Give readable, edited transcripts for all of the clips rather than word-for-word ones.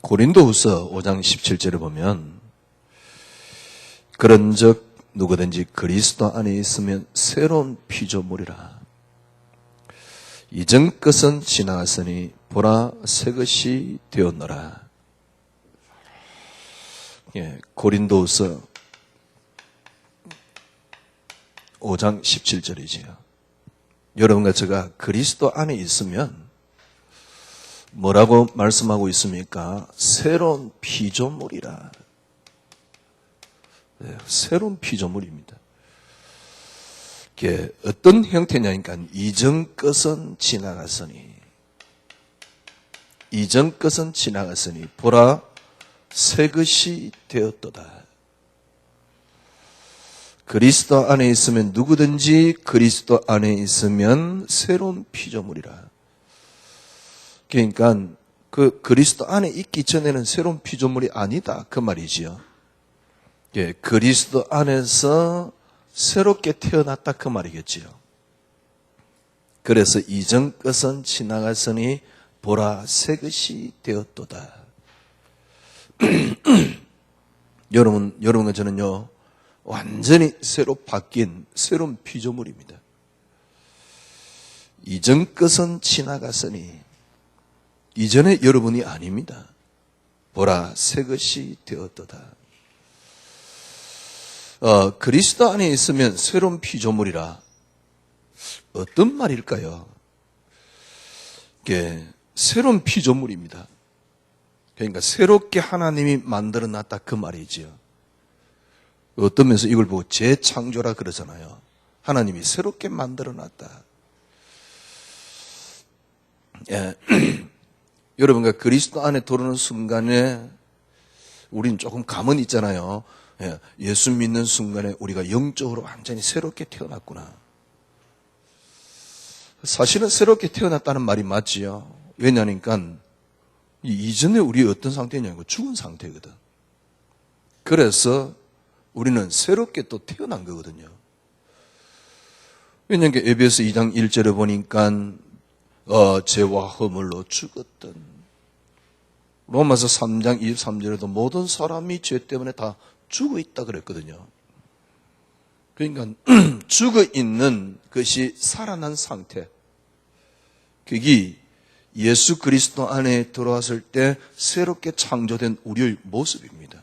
고린도후서 5장 17절에 보면 그런즉 누구든지 그리스도 안에 있으면 새로운 피조물이라. 이전 것은 지나갔으니 보라 새 것이 되었노라. 고린도후서 5장 17절이지요. 여러분과 제가 그리스도 안에 있으면 뭐라고 말씀하고 있습니까? 새로운 피조물이라. 새로운 피조물입니다. 이게 어떤 형태냐니까 이전 것은 지나갔으니 보라 새 것이 되었도다. 그리스도 안에 있으면 누구든지 그리스도 안에 있으면 새로운 피조물이라. 그러니까 그 그리스도 안에 있기 전에는 새로운 피조물이 아니다 그 말이지요. 그리스도 안에서 새롭게 태어났다 그 말이겠지요. 그래서 이전 것은 지나갔으니 보라 새 것이 되었도다. 여러분과 저는요 완전히 새로 바뀐 새로운 피조물입니다. 이전 것은 지나갔으니 이전에 여러분이 아닙니다. 보라 새 것이 되었도다. 그리스도 안에 있으면 새로운 피조물이라. 어떤 말일까요? 이게 새로운 피조물입니다. 그러니까 새롭게 하나님이 만들어 놨다 그 말이지요. 어떤 면에서 이걸 보고 재창조라 그러잖아요. 하나님이 새롭게 만들어 놨다. 여러분과 그리스도 안에 들어오는 순간에 우린 조금 감은 있잖아요. 예수 믿는 순간에 우리가 영적으로 완전히 새롭게 태어났구나. 사실은 새롭게 태어났다는 말이 맞지요. 왜냐니까 이전에 우리 어떤 상태냐고 죽은 상태거든. 그래서 우리는 새롭게 또 태어난 거거든요. 왜냐하면 에베소 2장 1절에 보니까 죄와 허물로 죽었던, 로마서 3장 23절에도 모든 사람이 죄 때문에 다 죽어 있다 그랬거든요. 그러니까 죽어 있는 것이 살아난 상태, 그게 예수 그리스도 안에 들어왔을 때 새롭게 창조된 우리의 모습입니다.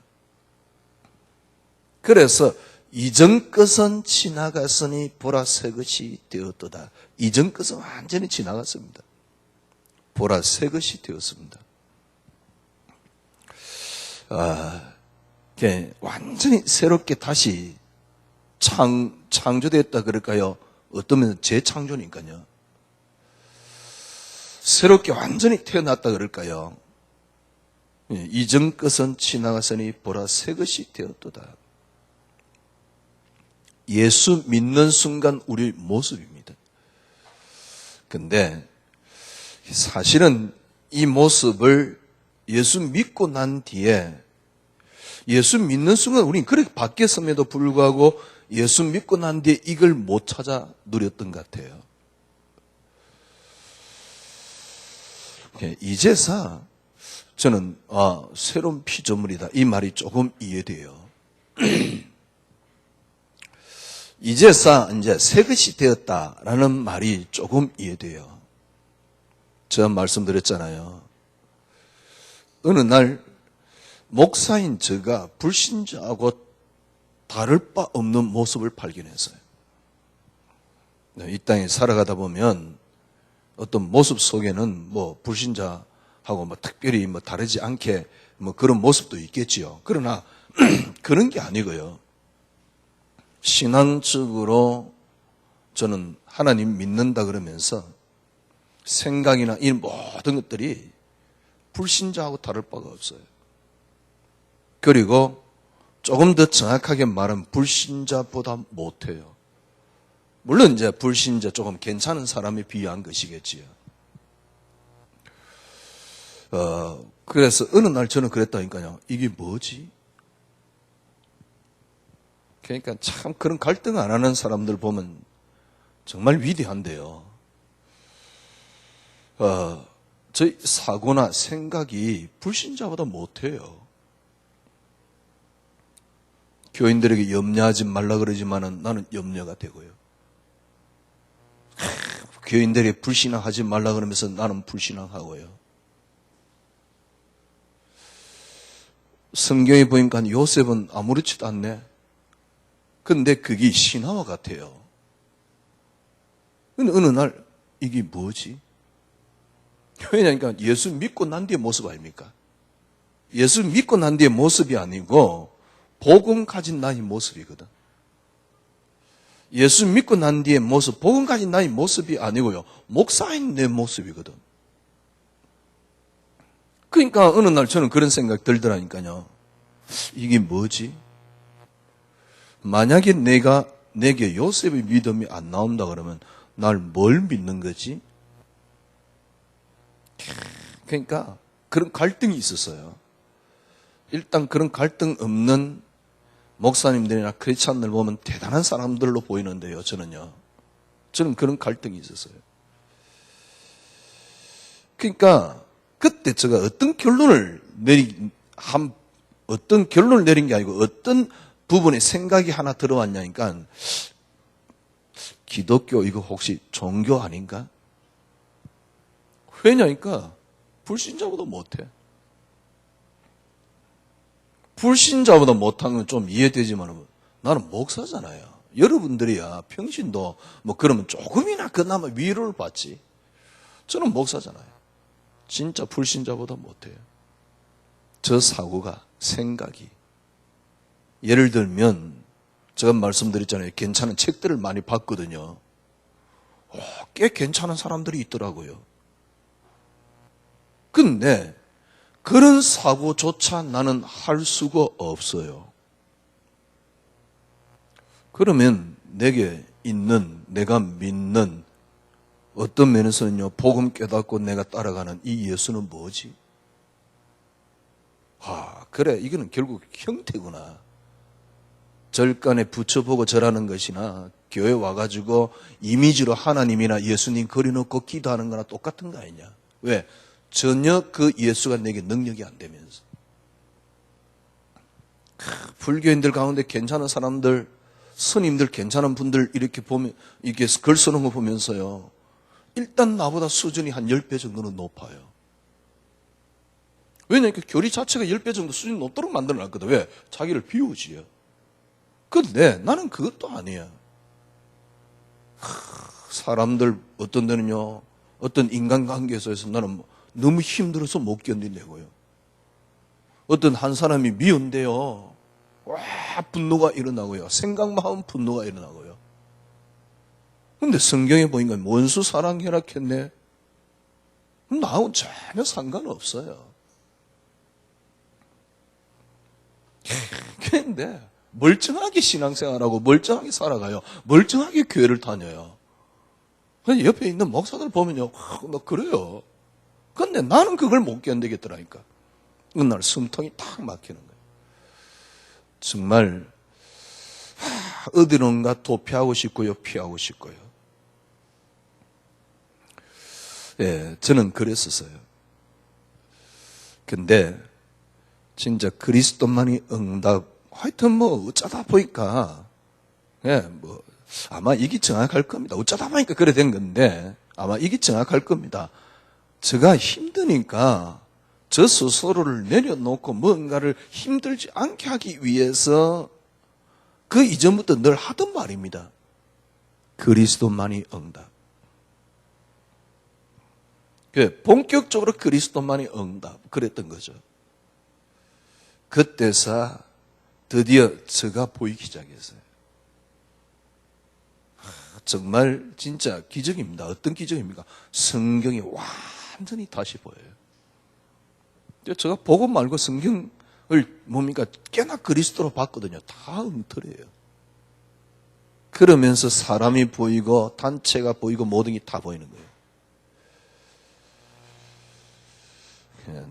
그래서 이전 것은 지나갔으니 보라 새 것이 되었도다. 이전 것은 완전히 지나갔습니다. 보라 새 것이 되었습니다. 완전히 새롭게 다시 창조되었다 그럴까요? 어떤 면에서 재창조니까요. 새롭게 완전히 태어났다 그럴까요? 이전 것은 지나갔으니 보라 새 것이 되었도다. 예수 믿는 순간 우리의 모습입니다. 근데 사실은 이 모습을 예수 믿고 난 뒤에, 예수 믿는 순간 우리는 그렇게 바뀌었음에도 불구하고 예수 믿고 난 뒤에 이걸 못 찾아 누렸던 것 같아요. 이제서 저는 새로운 피조물이다 이 말이 조금 이해돼요. 이제서 이제 새 것이 되었다라는 말이 조금 이해돼요. 제가 말씀드렸잖아요. 어느 날 목사인 제가 불신자하고 다를 바 없는 모습을 발견했어요. 이 땅에 살아가다 보면 어떤 모습 속에는 불신자하고 특별히 다르지 않게 그런 모습도 있겠지요. 그러나 그런 게 아니고요. 신앙적으로 저는 하나님 믿는다 그러면서 생각이나 이 모든 것들이 불신자하고 다를 바가 없어요. 그리고 조금 더 정확하게 말하면 불신자보다 못해요. 물론 이제 불신자 조금 괜찮은 사람에 비유한 것이겠지요. 그래서 어느 날 저는 그랬다니까요. 이게 뭐지? 그러니까 참 그런 갈등 안 하는 사람들 보면 정말 위대한데요. 저희 사고나 생각이 불신자보다 못해요. 교인들에게 염려하지 말라 그러지만은 나는 염려가 되고요. 교인들에게 불신앙하지 말라 그러면서 나는 불신앙하고요. 성경에 보니까 요셉은 아무렇지도 않네. 근데 그게 신화와 같아요. 근데 어느 날 이게 뭐지? 왜냐니까 예수 믿고 난 뒤의 모습 아닙니까? 예수 믿고 난 뒤의 모습이 아니고 복음 가진 나의 모습이거든. 예수 믿고 난 뒤의 모습, 복음 가진 나의 모습이 아니고요. 목사인 내 모습이거든. 그러니까 어느 날 저는 그런 생각 들더라니까요. 이게 뭐지? 만약에 내게 요셉의 믿음이 안 나온다 그러면 날 뭘 믿는 거지? 그러니까 그런 갈등이 있었어요. 일단 그런 갈등 없는 목사님들이나 크리스찬들 보면 대단한 사람들로 보이는데요. 저는 그런 갈등이 있었어요. 그러니까 그때 제가 어떤 결론을 내린 게 아니고 어떤 부분에 생각이 하나 들어왔냐니까, 기독교 이거 혹시 종교 아닌가? 왜냐니까 불신자보다 못해. 불신자보다 못한 건 좀 이해되지만 나는 목사잖아요. 여러분들이야 평신도 뭐 그러면 조금이나 그나마 위로를 받지. 저는 목사잖아요. 진짜 불신자보다 못해요. 저 사고가, 생각이. 예를 들면 제가 말씀드렸잖아요. 괜찮은 책들을 많이 봤거든요. 꽤 괜찮은 사람들이 있더라고요. 근데 그런 사고조차 나는 할 수가 없어요. 그러면 내게 있는, 내가 믿는 어떤 면에서는요, 복음 깨닫고 내가 따라가는 이 예수는 뭐지? 그래, 이거는 결국 형태구나. 절간에 붙여보고 절하는 것이나 교회 와가지고 이미지로 하나님이나 예수님 그려놓고 기도하는 거나 똑같은 거 아니냐? 왜? 전혀 그 예수가 내게 능력이 안 되면서. 불교인들 가운데 괜찮은 사람들, 스님들 괜찮은 분들 이렇게 보면, 이렇게 글 쓰는 거 보면서요, 일단 나보다 수준이 한 10배 정도는 높아요. 왜냐면 교리 자체가 10배 정도 수준이 높도록 만들어놨거든. 왜? 자기를 비우지요. 근데 나는 그것도 아니야. 사람들 어떤 데는요, 어떤 인간관계에서 나는 너무 힘들어서 못 견딘다고요. 어떤 한 사람이 미운데요, 와 분노가 일어나고요. 생각만 하면 분노가 일어나고요. 근데 성경에 보니까 원수 사랑해라 했네. 나하고 전혀 상관없어요. 그런데 멀쩡하게 신앙생활하고 멀쩡하게 살아가요. 멀쩡하게 교회를 다녀요. 그래서 옆에 있는 목사들 보면요, 막 그래요. 근데 나는 그걸 못 견디겠더라니까. 그날 숨통이 탁 막히는 거예요. 정말 어디론가 도피하고 싶고요, 피하고 싶고요. 예, 저는 그랬었어요. 근데 진짜 그리스도만이 응답. 하여튼 뭐 어쩌다 보니까, 예, 뭐 아마 이게 정확할 겁니다. 어쩌다 보니까 그래 된 건데 아마 이게 정확할 겁니다. 제가 힘드니까 저 스스로를 내려놓고 뭔가를 힘들지 않게 하기 위해서 그 이전부터 늘 하던 말입니다. 그리스도만이 응답. 본격적으로 그리스도만이 응답. 그랬던 거죠. 그때서 드디어 제가 보이기 시작했어요. 정말 진짜 기적입니다. 어떤 기적입니까? 성경이 완전히 다시 보여요. 제가 복음 말고 성경을 뭡니까? 꽤나 그리스도로 봤거든요. 다 엉터리예요. 그러면서 사람이 보이고 단체가 보이고 모든 게 다 보이는 거예요.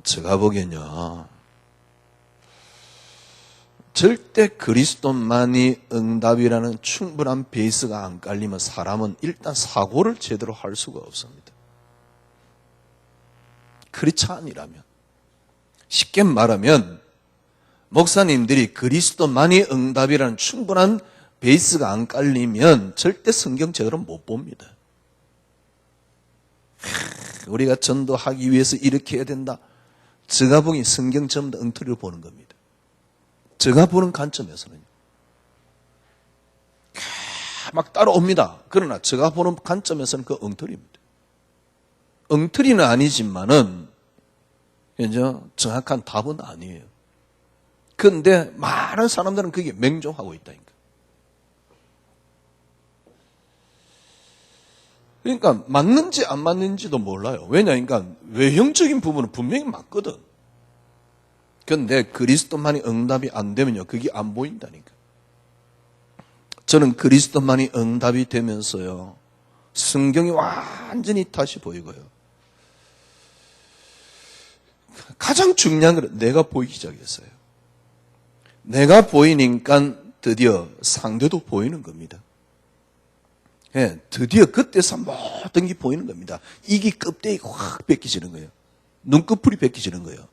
제가 보기엔요, 절대 그리스도만이 응답이라는 충분한 베이스가 안 깔리면 사람은 일단 사고를 제대로 할 수가 없습니다. 그렇지 아니라면. 쉽게 말하면 목사님들이 그리스도만이 응답이라는 충분한 베이스가 안 깔리면 절대 성경 제대로 못 봅니다. 우리가 전도하기 위해서 이렇게 해야 된다. 제가 보기 성경 전부 다 엉터리로 보는 겁니다. 제가 보는 관점에서는요. 막 따라옵니다. 그러나 제가 보는 관점에서는 그 엉터리입니다. 엉터리는 아니지만은 정확한 답은 아니에요. 그런데 많은 사람들은 그게 맹종하고 있다니까. 그러니까 맞는지 안 맞는지도 몰라요. 왜냐니까 외형적인 부분은 분명히 맞거든. 그런데 그리스도만이 응답이 안 되면요, 그게 안 보인다니까. 저는 그리스도만이 응답이 되면서요, 성경이 완전히 다시 보이고요. 가장 중요한 건 내가 보이기 시작했어요. 내가 보이니까 드디어 상대도 보이는 겁니다. 예, 드디어 그때서 모든 게 보이는 겁니다. 이게 껍데기가 확 벗겨지는 거예요. 눈꺼풀이 벗겨지는 거예요.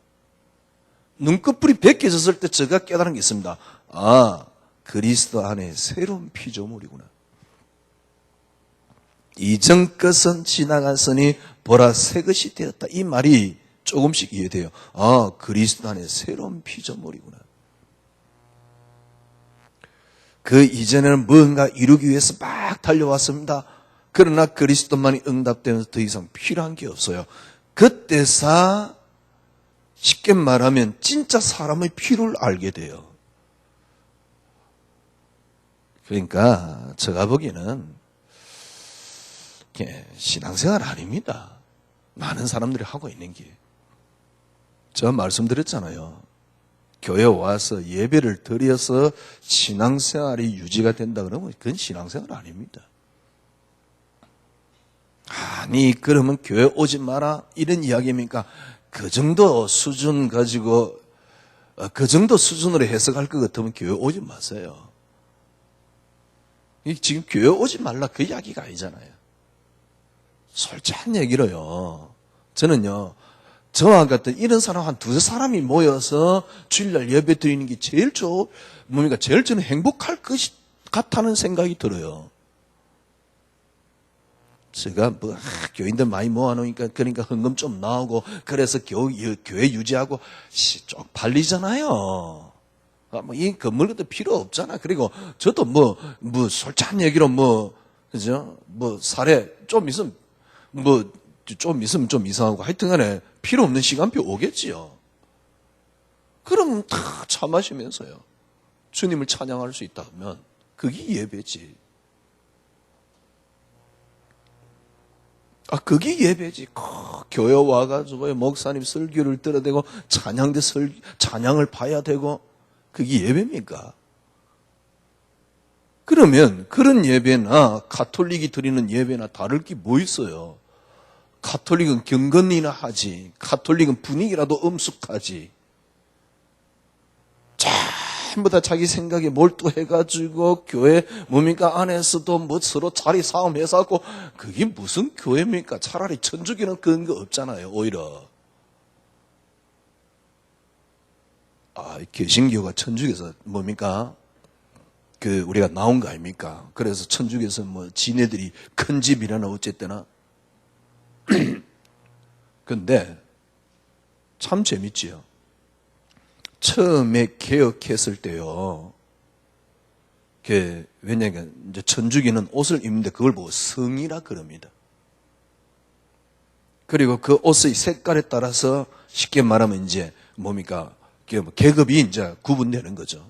눈꺼풀이 벗겨졌을 때 제가 깨달은 게 있습니다. 아, 그리스도 안에 새로운 피조물이구나. 이전 것은 지나갔으니 보라 새 것이 되었다. 이 말이 조금씩 이해돼요. 아, 그리스도 안에 새로운 피조물이구나. 그 이전에는 뭔가 이루기 위해서 막 달려왔습니다. 그러나 그리스도만이 응답되면서 더 이상 필요한 게 없어요. 그때서 쉽게 말하면 진짜 사람의 필요를 알게 돼요. 그러니까 제가 보기에는 신앙생활 아닙니다. 많은 사람들이 하고 있는 게. 제가 말씀드렸잖아요. 교회 와서 예배를 드려서 신앙생활이 유지가 된다 그러면 그건 신앙생활 아닙니다. 아니 그러면 교회 오지 마라 이런 이야기입니까? 그 정도 수준 가지고 그 정도 수준으로 해석할 것 같으면 교회 오지 마세요. 지금 교회 오지 말라 그 이야기가 아니잖아요. 솔직한 얘기로요. 저는요. 저와 같은 이런 사람 한 두세 사람이 모여서 주일날 예배 드리는 게 제일 제일 저는 행복할 것 같다는 생각이 들어요. 제가 교인들 많이 모아놓으니까 그러니까 헌금 좀 나오고 그래서 교회 유지하고 쪽 팔리잖아요. 이 건물 것도 필요 없잖아. 그리고 저도 솔직한 얘기로 그죠? 사례 좀 있으면 좀 이상하고 하여튼간에 필요 없는 시간표 오겠지요. 그럼 다 차 마시면서요. 주님을 찬양할 수 있다면 그게 예배지. 그게 예배지. 교회 와가지고 목사님 설교를 들어대고 찬양을 봐야 되고 그게 예배입니까? 그러면 그런 예배나 가톨릭이 드리는 예배나 다를 게 뭐 있어요? 가톨릭은 경건이나 하지. 가톨릭은 분위기라도 엄숙하지. 전부 다 자기 생각에 몰두해가지고 교회 안에서도 서로 자리 싸움해서 하고 그게 무슨 교회입니까? 차라리 천주교는 그런 거 없잖아요. 오히려. 개신교가 천주교에서 우리가 나온 거 아닙니까? 그래서 천주교에서 지네들이 큰 집이라나 어쨌거나. 근데 참 재밌지요. 처음에 개혁했을 때요. 왜냐면 이제 천주교는 옷을 입는데 그걸 보고 성이라 그럽니다. 그리고 그 옷의 색깔에 따라서 쉽게 말하면 이제 계급이 이제 구분되는 거죠.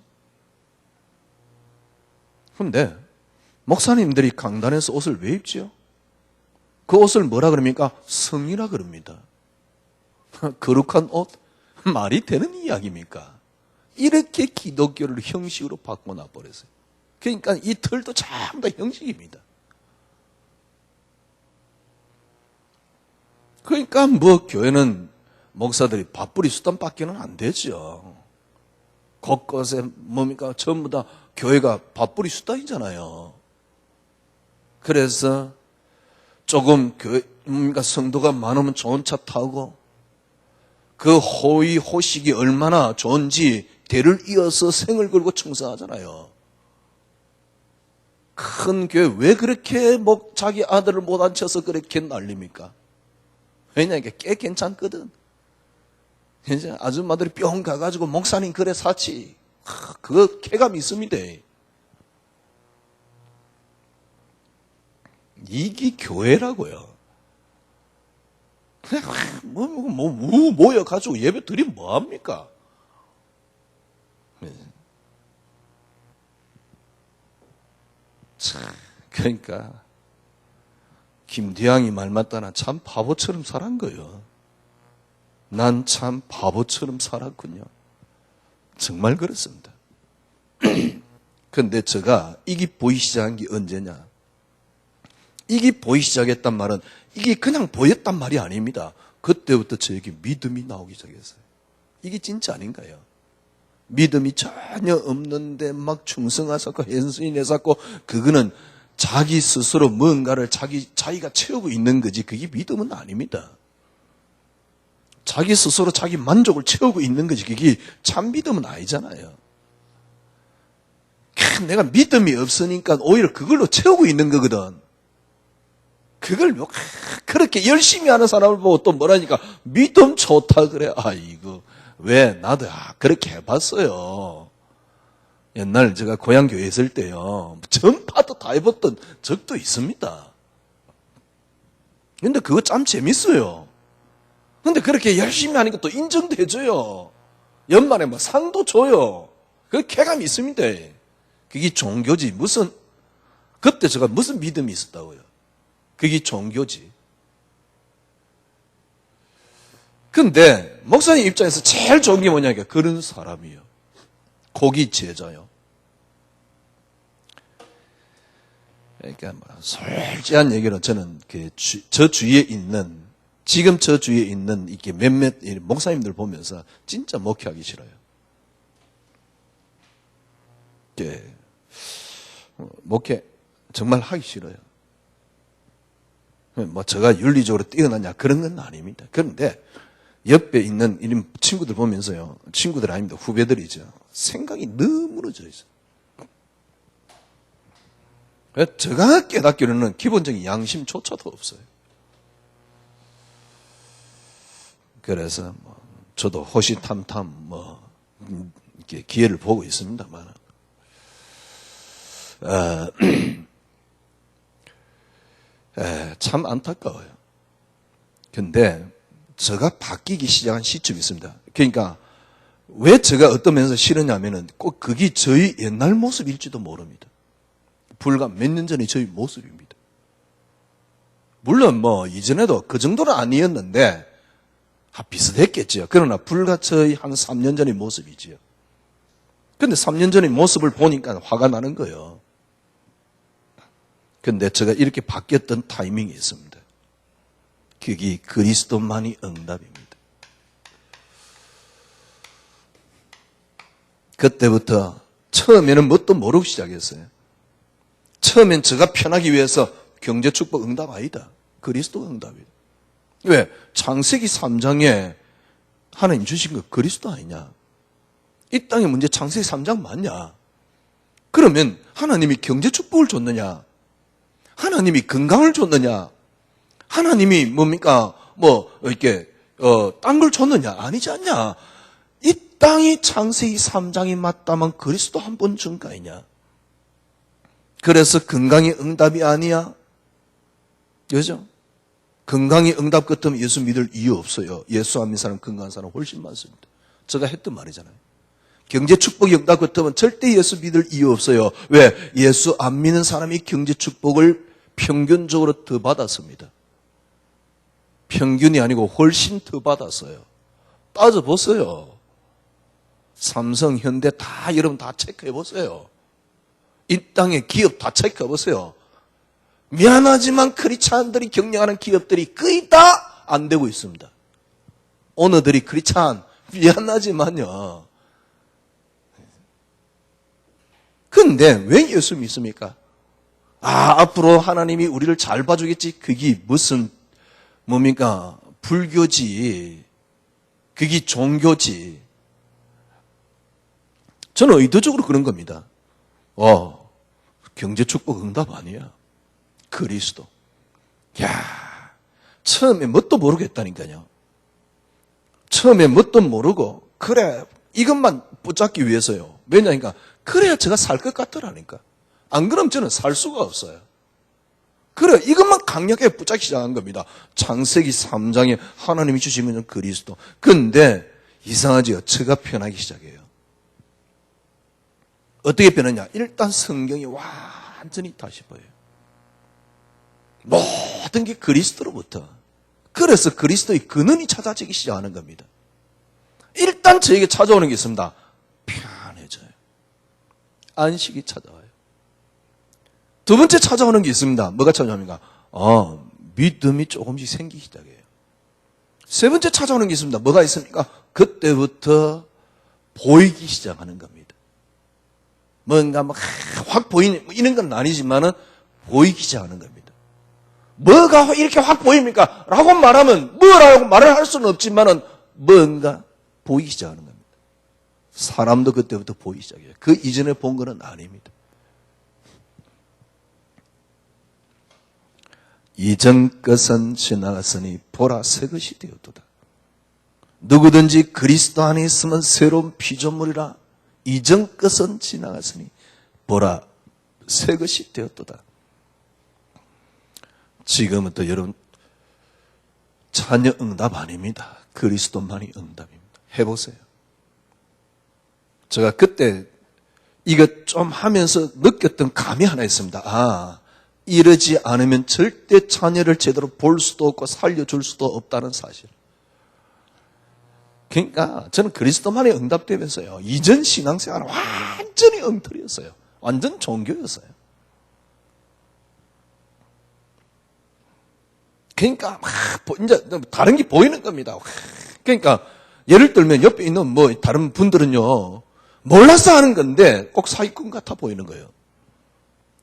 근데 목사님들이 강단에서 옷을 왜 입지요? 그 옷을 뭐라 그럽니까? 성이라 그럽니다. 거룩한 옷? 말이 되는 이야기입니까? 이렇게 기독교를 형식으로 바꿔놔 버렸어요. 그러니까 이 틀도 전부 다 형식입니다. 그러니까 교회는 목사들이 밥벌이 수단밖에는 안 되죠. 곳곳에 전부 다 교회가 밥벌이 수단이잖아요. 그래서 조금 성도가 많으면 좋은 차 타고 그 호의, 호식이 얼마나 좋은지 대를 이어서 생을 걸고 청성하잖아요. 큰 교회 왜 그렇게 자기 아들을 못 앉혀서 그렇게 난립니까? 왜냐니까 꽤 괜찮거든. 이제 아줌마들이 뿅 가가지고 목사님 그래 사치. 그거 쾌감 있습니다. 이게 교회라고요. 그냥 모여가지고 예배 드리면 뭐합니까? 그러니까 김대왕이 말 맞다나 참 바보처럼 살은 거예요. 난 참 바보처럼 살았군요. 정말 그렇습니다. 그런데 제가 이게 보이기 시작한 게 언제냐? 이게 보이기 시작했단 말은 이게 그냥 보였단 말이 아닙니다. 그때부터 저에게 믿음이 나오기 시작했어요. 이게 진짜 아닌가요? 믿음이 전혀 없는데 막 충성하셨고 헌신하셨고 그거는 자기 스스로 뭔가를 자기가 채우고 있는 거지 그게 믿음은 아닙니다. 자기 스스로 자기 만족을 채우고 있는 거지 그게 참 믿음은 아니잖아요. 내가 믿음이 없으니까 오히려 그걸로 채우고 있는 거거든. 그걸 그렇게 열심히 하는 사람을 보고 또 뭐라니까 믿음 좋다 그래. 이거 왜 나도 그렇게 해봤어요. 옛날 제가 고향교회 있을 때요 전파도 다 해봤던 적도 있습니다. 근데 그거 참 재밌어요. 근데 그렇게 열심히 하니까 또 인정도 해줘요. 연말에 상도 줘요. 그 쾌감이 있습니다. 그게 종교지. 그때 제가 무슨 믿음이 있었다고요. 그게 종교지. 근데 목사님 입장에서 제일 좋은 게 뭐냐니까 그런 사람이에요. 고기 제자요. 그러니까 솔직한 얘기는 저는 저 주위에 있는 지금 저 주위에 있는 이렇게 몇몇 목사님들 보면서 진짜 목회하기 싫어요. 목회 정말 하기 싫어요. 제가 윤리적으로 뛰어나냐 그런 건 아닙니다. 그런데 옆에 있는 이런 친구들 보면서요. 친구들 아닙니다. 후배들이죠. 생각이 너무 무너져 있어요. 제가 깨닫기로는 기본적인 양심조차도 없어요. 그래서 저도 호시탐탐 이렇게 기회를 보고 있습니다만 참 안타까워요. 근데 제가 바뀌기 시작한 시점이 있습니다. 그러니까 왜 제가 어떤 면에서 싫으냐면은 꼭 그게 저희 옛날 모습일지도 모릅니다. 불과 몇 년 전의 저희 모습입니다. 물론 이전에도 그 정도는 아니었는데 비슷했겠지요. 그러나 불과 저희 한 3년 전의 모습이지요. 근데 3년 전의 모습을 보니까 화가 나는 거예요. 근데 제가 이렇게 바뀌었던 타이밍이 있습니다. 그게 그리스도만이 응답입니다. 그때부터 처음에는 뭣도 모르고 시작했어요. 처음엔 제가 편하기 위해서 경제축복 응답 아니다. 그리스도가 응답이다. 왜? 창세기 3장에 하나님 주신 거 그리스도 아니냐? 이 땅의 문제 창세기 3장 맞냐? 그러면 하나님이 경제축복을 줬느냐? 하나님이 건강을 줬느냐? 하나님이 뭡니까? 이렇게, 딴 걸 줬느냐? 아니지 않냐? 이 땅이 창세기 3장이 맞다면 그리스도 한 번 준 거 아니냐? 그래서 건강이 응답이 아니야? 그죠? 건강이 응답 같으면 예수 믿을 이유 없어요. 예수 안 믿는 사람, 건강한 사람 훨씬 많습니다. 제가 했던 말이잖아요. 경제 축복이 응답 같으면 절대 예수 믿을 이유 없어요. 왜? 예수 안 믿는 사람이 경제 축복을 평균적으로 더 받았습니다. 평균이 아니고 훨씬 더 받았어요. 따져보세요. 삼성, 현대 다 여러분 다 체크해보세요. 이 땅의 기업 다 체크해보세요. 미안하지만 크리스찬들이 경영하는 기업들이 거의 다 안 되고 있습니다. 오너들이 크리스찬 미안하지만요. 근데 왜 예수 믿습니까? 앞으로 하나님이 우리를 잘 봐주겠지. 그게 무슨 뭡니까? 불교지. 그게 종교지. 저는 의도적으로 그런 겁니다. 경제축복 응답 아니야. 그리스도. 야, 처음에 뭣도 모르겠다니까요. 처음에 뭣도 모르고, 그래, 이것만 붙잡기 위해서요. 왜냐니까, 그래야 제가 살 것 같더라니까. 안 그러면 저는 살 수가 없어요. 그래, 이것만 강력하게 붙잡기 시작한 겁니다. 창세기 3장에 하나님이 주시는 그리스도. 근데, 이상하지요. 제가 변하기 시작해요. 어떻게 변하냐? 일단 성경이 완전히 다시 보여요. 모든 게 그리스도로부터. 그래서 그리스도의 근원이 찾아지기 시작하는 겁니다. 일단 저에게 찾아오는 게 있습니다. 편해져요. 안식이 찾아와요. 두 번째 찾아오는 게 있습니다. 뭐가 찾아옵니까? 믿음이 조금씩 생기기 시작해요. 세 번째 찾아오는 게 있습니다. 뭐가 있습니까? 그때부터 보이기 시작하는 겁니다. 뭔가 막 확 보이는 이런 건 아니지만은 보이기 시작하는 겁니다. 뭐가 이렇게 확 보입니까? 라고 말하면 뭐라고 말을 할 수는 없지만은 뭔가 보이기 시작하는 겁니다. 사람도 그때부터 보이기 시작해요. 그 이전에 본 거는 아닙니다. 이전 것은 지나갔으니 보라 새 것이 되었도다. 누구든지 그리스도 안에 있으면 새로운 피조물이라. 이전 것은 지나갔으니 보라 새 것이 되었도다. 지금은 또 여러분 자녀 응답 아닙니다. 그리스도만이 응답입니다. 해보세요. 제가 그때 이거 좀 하면서 느꼈던 감이 하나 있습니다. 이러지 않으면 절대 자녀를 제대로 볼 수도 없고 살려줄 수도 없다는 사실. 그러니까 저는 그리스도만이 응답되면서요. 이전 신앙생활은 완전히 엉터리였어요. 완전 종교였어요. 그러니까 이제 다른 게 보이는 겁니다. 그러니까 예를 들면 옆에 있는 다른 분들은요. 몰라서 하는 건데 꼭 사기꾼 같아 보이는 거예요.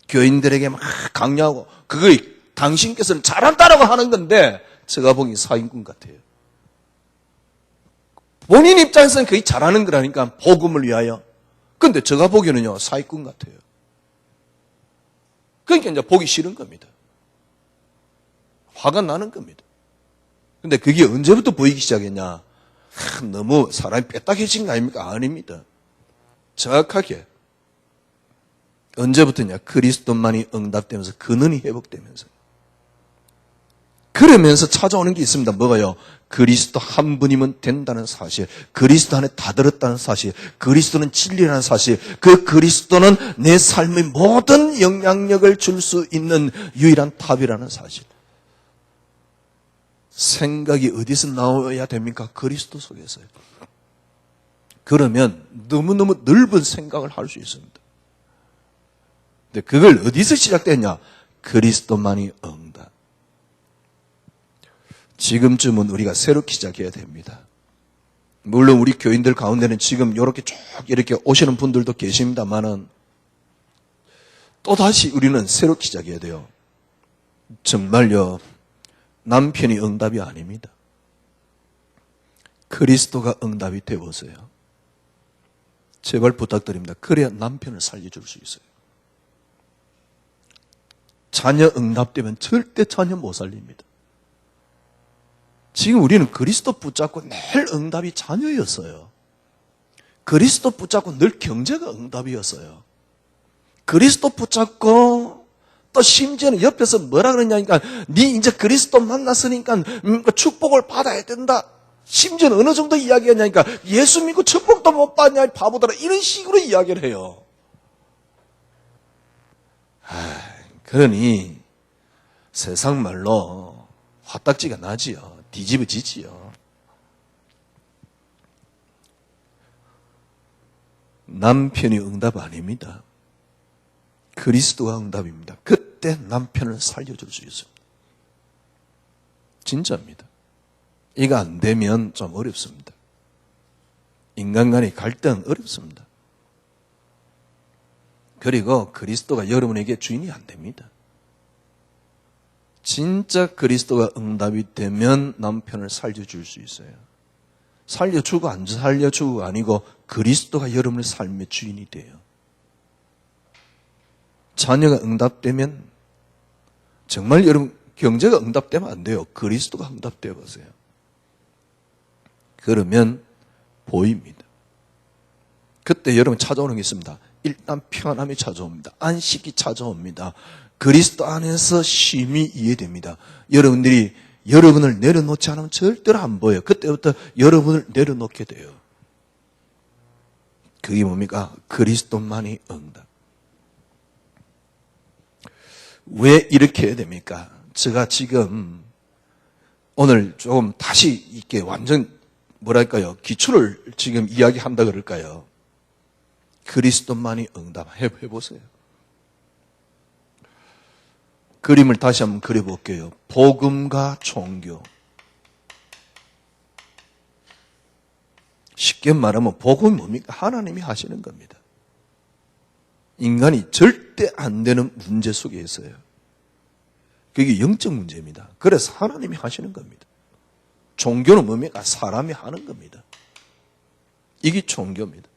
교인들에게 막 강요하고 그거 당신께서는 잘한다라고 하는 건데 제가 보기엔 사기꾼 같아요. 본인 입장에서는 거의 잘하는 거라니까 복음을 위하여. 근데 제가 보기에는요 사기꾼 같아요. 그러니까 이제 보기 싫은 겁니다. 화가 나는 겁니다. 근데 그게 언제부터 보이기 시작했냐? 너무 사람이 뺐다해진 거 아닙니까? 아닙니다. 정확하게 언제부터냐? 그리스도만이 응답되면서 근원이 회복되면서. 그러면서 찾아오는 게 있습니다. 뭐가요? 그리스도 한 분이면 된다는 사실, 그리스도 안에 다 들었다는 사실, 그리스도는 진리라는 사실, 그 그리스도는 내 삶의 모든 영향력을 줄 수 있는 유일한 답이라는 사실. 생각이 어디서 나와야 됩니까? 그리스도 속에서요. 그러면 너무너무 넓은 생각을 할 수 있습니다. 근데 그걸 어디서 시작됐냐? 그리스도만이 응답. 지금쯤은 우리가 새롭게 시작해야 됩니다. 물론 우리 교인들 가운데는 지금 이렇게 쭉 이렇게 오시는 분들도 계십니다만은 또다시 우리는 새롭게 시작해야 돼요. 정말요, 남편이 응답이 아닙니다. 그리스도가 응답이 되어보세요. 제발 부탁드립니다. 그래야 남편을 살려줄 수 있어요. 자녀 응답되면 절대 자녀 못 살립니다. 지금 우리는 그리스도 붙잡고 늘 응답이 자녀였어요. 그리스도 붙잡고 늘 경제가 응답이었어요. 그리스도 붙잡고 또 심지어는 옆에서 뭐라 그러냐니까 네 이제 그리스도 만났으니까 축복을 받아야 된다. 심지어는 어느 정도 이야기하냐니까 예수 믿고 축복도 못 받냐 바보들아 이런 식으로 이야기를 해요. 그러니 세상 말로 화딱지가 나지요. 뒤집어지지요. 남편이 응답 아닙니다. 그리스도가 응답입니다. 그때 남편을 살려줄 수 있습니다. 진짜입니다. 이거 안 되면 좀 어렵습니다. 인간 간의 갈등 어렵습니다. 그리고 그리스도가 여러분에게 주인이 안 됩니다. 진짜 그리스도가 응답이 되면 남편을 살려줄 수 있어요. 살려주고 안 살려주고가 아니고 그리스도가 여러분의 삶의 주인이 돼요. 자녀가 응답되면 정말 여러분 경제가 응답되면 안 돼요. 그리스도가 응답되어 보세요. 그러면 보입니다. 그때 여러분 찾아오는 게 있습니다. 일단 평안함이 찾아옵니다. 안식이 찾아옵니다. 그리스도 안에서 쉼이 이해됩니다. 여러분들이 여러분을 내려놓지 않으면 절대로 안 보여요. 그때부터 여러분을 내려놓게 돼요. 그게 뭡니까? 그리스도만이 응답. 왜 이렇게 해야 됩니까? 제가 지금 오늘 조금 다시 이렇게 완전 뭐랄까요? 기초를 지금 이야기한다 그럴까요? 그리스도만이 응답. 해보세요. 그림을 다시 한번 그려볼게요. 복음과 종교. 쉽게 말하면 복음이 뭡니까? 하나님이 하시는 겁니다. 인간이 절대 안 되는 문제 속에 있어요. 그게 영적 문제입니다. 그래서 하나님이 하시는 겁니다. 종교는 뭡니까? 사람이 하는 겁니다. 이게 종교입니다.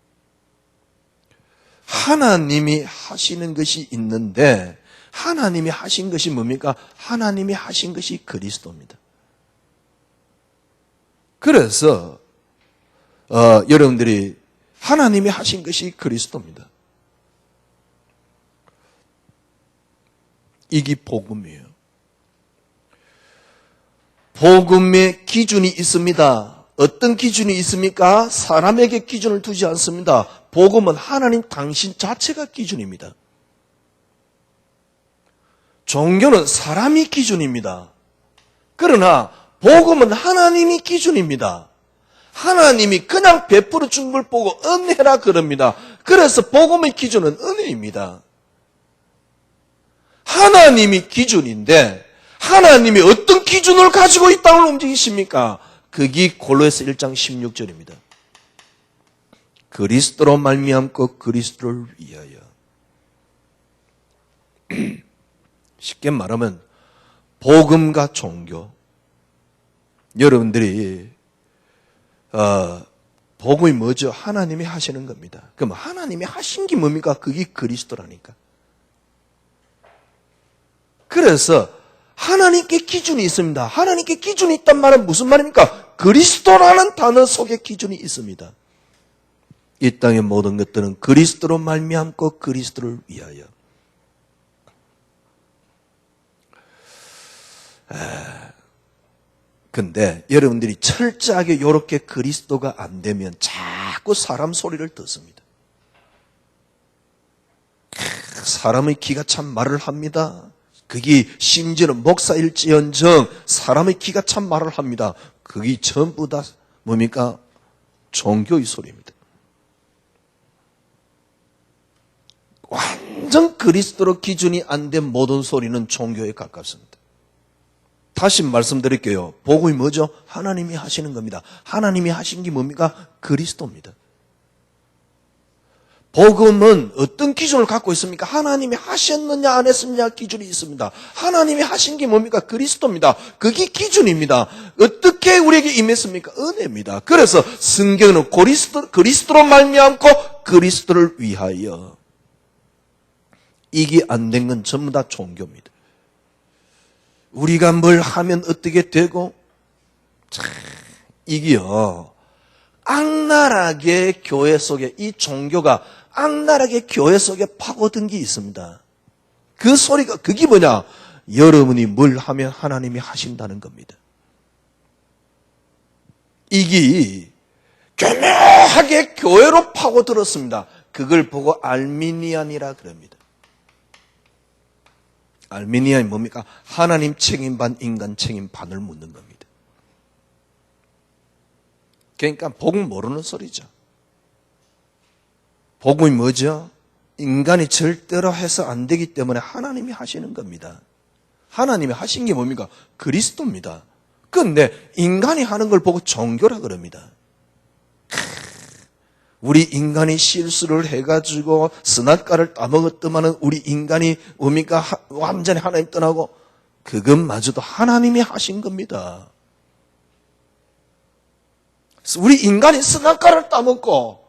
하나님이 하시는 것이 있는데 하나님이 하신 것이 뭡니까? 하나님이 하신 것이 그리스도입니다. 그래서 여러분들이 하나님이 하신 것이 그리스도입니다. 이게 복음이에요. 복음의 기준이 있습니다. 어떤 기준이 있습니까? 사람에게 기준을 두지 않습니다. 복음은 하나님 당신 자체가 기준입니다. 종교는 사람이 기준입니다. 그러나 복음은 하나님이 기준입니다. 하나님이 그냥 베풀어 준 걸 보고 은혜라 그럽니다. 그래서 복음의 기준은 은혜입니다. 하나님이 기준인데 하나님이 어떤 기준을 가지고 이 땅을 움직이십니까? 그게 골로새 1장 16절입니다. 그리스도로 말미암고 그리스도를 위하여. 쉽게 말하면 복음과 종교. 여러분들이 복음이 뭐죠? 하나님이 하시는 겁니다. 그럼 하나님이 하신 게 뭡니까? 그게 그리스도라니까. 그래서 하나님께 기준이 있습니다. 하나님께 기준이 있단 말은 무슨 말입니까? 그리스도라는 단어 속에 기준이 있습니다. 이 땅의 모든 것들은 그리스도로 말미암고 그리스도를 위하여. 근데 여러분들이 철저하게 이렇게 그리스도가 안 되면 자꾸 사람 소리를 듣습니다. 사람의 기가 참 말을 합니다. 그게 심지어는 목사일지언정 사람의 기가 참 말을 합니다. 그게 전부 다 뭡니까? 종교의 소리입니다. 완전 그리스도로 기준이 안 된 모든 소리는 종교에 가깝습니다. 다시 말씀드릴게요. 복음이 뭐죠? 하나님이 하시는 겁니다. 하나님이 하신 게 뭡니까? 그리스도입니다. 복음은 어떤 기준을 갖고 있습니까? 하나님이 하셨느냐 안 했느냐 기준이 있습니다. 하나님이 하신 게 뭡니까? 그리스도입니다. 그게 기준입니다. 어떻게 우리에게 임했습니까? 은혜입니다. 그래서 성경은 그리스도로 말미암고 그리스도를 위하여. 이게 안 된 건 전부 다 종교입니다. 우리가 뭘 하면 어떻게 되고? 이게요. 악랄하게 교회 속에 이 종교가 악랄하게 교회 속에 파고든 게 있습니다. 그 소리가 그게 뭐냐? 여러분이 뭘 하면 하나님이 하신다는 겁니다. 이게 교묘하게 교회로 파고들었습니다. 그걸 보고 알미니안이라 그럽니다. 알미니안이 뭡니까? 하나님 책임 반, 인간 책임 반을 묻는 겁니다. 그러니까 복음 모르는 소리죠. 복음이 뭐죠? 인간이 절대로 해서 안 되기 때문에 하나님이 하시는 겁니다. 하나님이 하신 게 뭡니까? 그리스도입니다. 그런데 인간이 하는 걸 보고 종교라 그럽니다. 우리 인간이 실수를 해가지고 선악과를 따먹었더만은 우리 인간이 뭡니까? 완전히 하나님 떠나고 그것마저도 하나님이 하신 겁니다. 우리 인간이 선악과를 따먹고,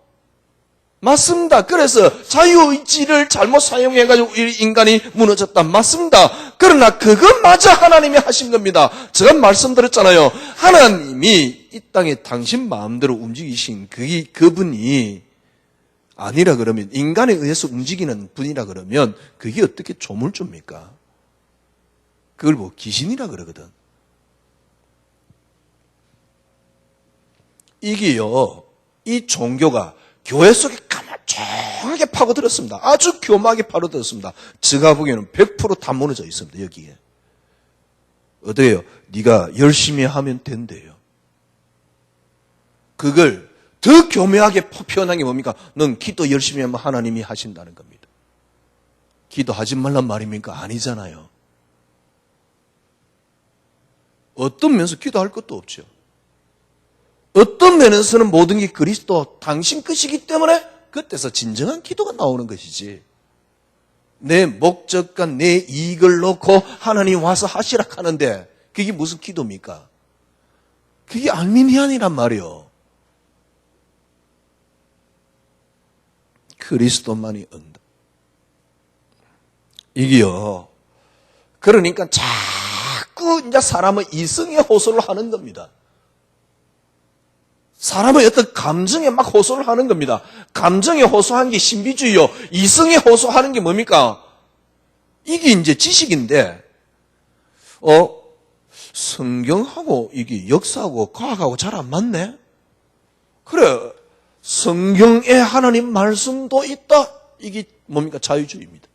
맞습니다. 그래서 자유의지를 잘못 사용해가지고 우리 인간이 무너졌다. 맞습니다. 그러나 그것마저 하나님이 하신 겁니다. 제가 말씀드렸잖아요. 하나님이 이 땅에 당신 마음대로 움직이신 그분이 아니라 그러면, 인간에 의해서 움직이는 분이라 그러면 그게 어떻게 조물주입니까? 그걸 뭐 귀신이라 그러거든. 이게요, 이 종교가 교회 속에 가만히 파고들었습니다. 아주 교묘하게 파고들었습니다. 제가 보기에는 100% 다 무너져 있습니다. 여기에. 어때요? 네가 열심히 하면 된대요. 그걸 더 교묘하게 표현한 게 뭡니까? 넌 기도 열심히 하면 하나님이 하신다는 겁니다. 기도하지 말란 말입니까? 아니잖아요. 어떤 면에서 기도할 것도 없죠. 어떤 면에서는 모든 게 그리스도 당신 것이기 때문에 그때서 진정한 기도가 나오는 것이지. 내 목적과 내 이익을 놓고 하나님 와서 하시라 하는데 그게 무슨 기도입니까? 그게 알미니안이란 말이요. 그리스도만이 응답. 이게요. 그러니까 자꾸 이제 사람은 이성의 호소를 하는 겁니다. 사람의 어떤 감정에 막 호소를 하는 겁니다. 감정에 호소한 게 신비주의요. 이성에 호소하는 게 뭡니까? 이게 이제 지식인데, 성경하고 이게 역사하고 과학하고 잘 안 맞네? 그래, 성경에 하나님 말씀도 있다. 이게 뭡니까? 자유주의입니다.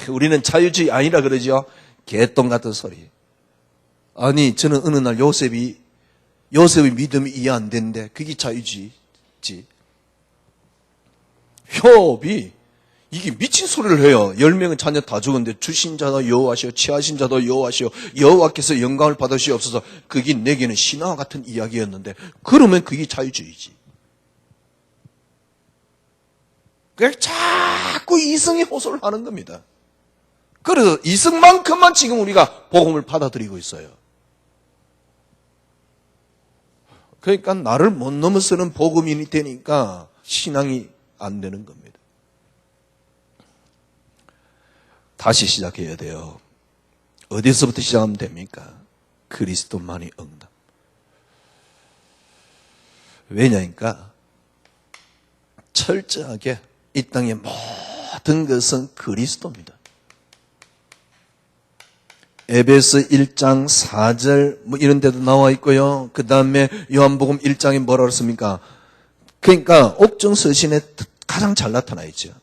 우리는 자유주의 아니라 그러죠. 개똥 같은 소리. 아니, 저는 어느 날 요셉의 믿음이 이해 안 되는데 그게 자유주의지. 욥이 이게 미친 소리를 해요. 10명의 자녀 다 죽었는데 주신 자도 여호와시오, 취하신 자도 여호와시오, 여호와께서 영광을 받으시옵소서. 그게 내게는 신화와 같은 이야기였는데 그러면 그게 자유주의지. 그냥 자꾸 이성의 호소를 하는 겁니다. 그래서 이성만큼만 지금 우리가 복음을 받아들이고 있어요. 그러니까 나를 못 넘어서는 복음인이 되니까 신앙이 안 되는 겁니다. 다시 시작해야 돼요. 어디서부터 시작하면 됩니까? 그리스도만이 응답. 왜냐니까 철저하게 이 땅의 모든 것은 그리스도입니다. 에베소 1장 4절 뭐 이런 데도 나와 있고요. 그 다음에 요한복음 1장에 뭐라 그랬습니까? 그러니까 옥중서신에 가장 잘 나타나 있죠.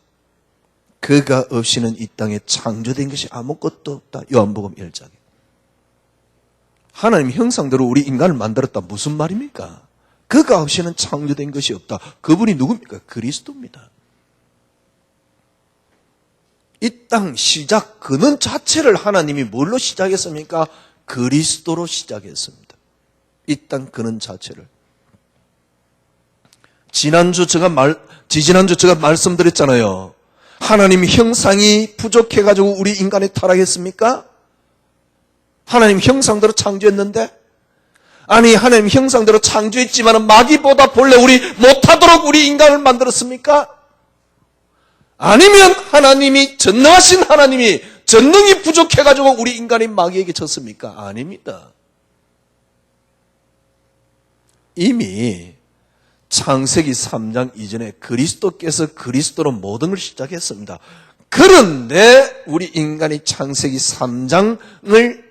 그가 없이는 이 땅에 창조된 것이 아무것도 없다. 요한복음 1장에. 하나님 형상대로 우리 인간을 만들었다. 무슨 말입니까? 그가 없이는 창조된 것이 없다. 그분이 누굽니까? 그리스도입니다. 이 땅 시작 근원 자체를 하나님이 뭘로 시작했습니까? 그리스도로 시작했습니다. 이 땅 근원 자체를. 지지난주 제가 말씀드렸잖아요. 하나님 형상이 부족해가지고 우리 인간이 타락했습니까? 하나님 형상대로 창조했는데? 아니, 하나님 형상대로 창조했지만 마귀보다 본래 우리 못하도록 우리 인간을 만들었습니까? 아니면 하나님이, 전능하신 하나님이 전능이 부족해가지고 우리 인간이 마귀에게 졌습니까? 아닙니다. 이미 창세기 3장 이전에 그리스도께서 그리스도로 모든 걸 시작했습니다. 그런데 우리 인간이 창세기 3장을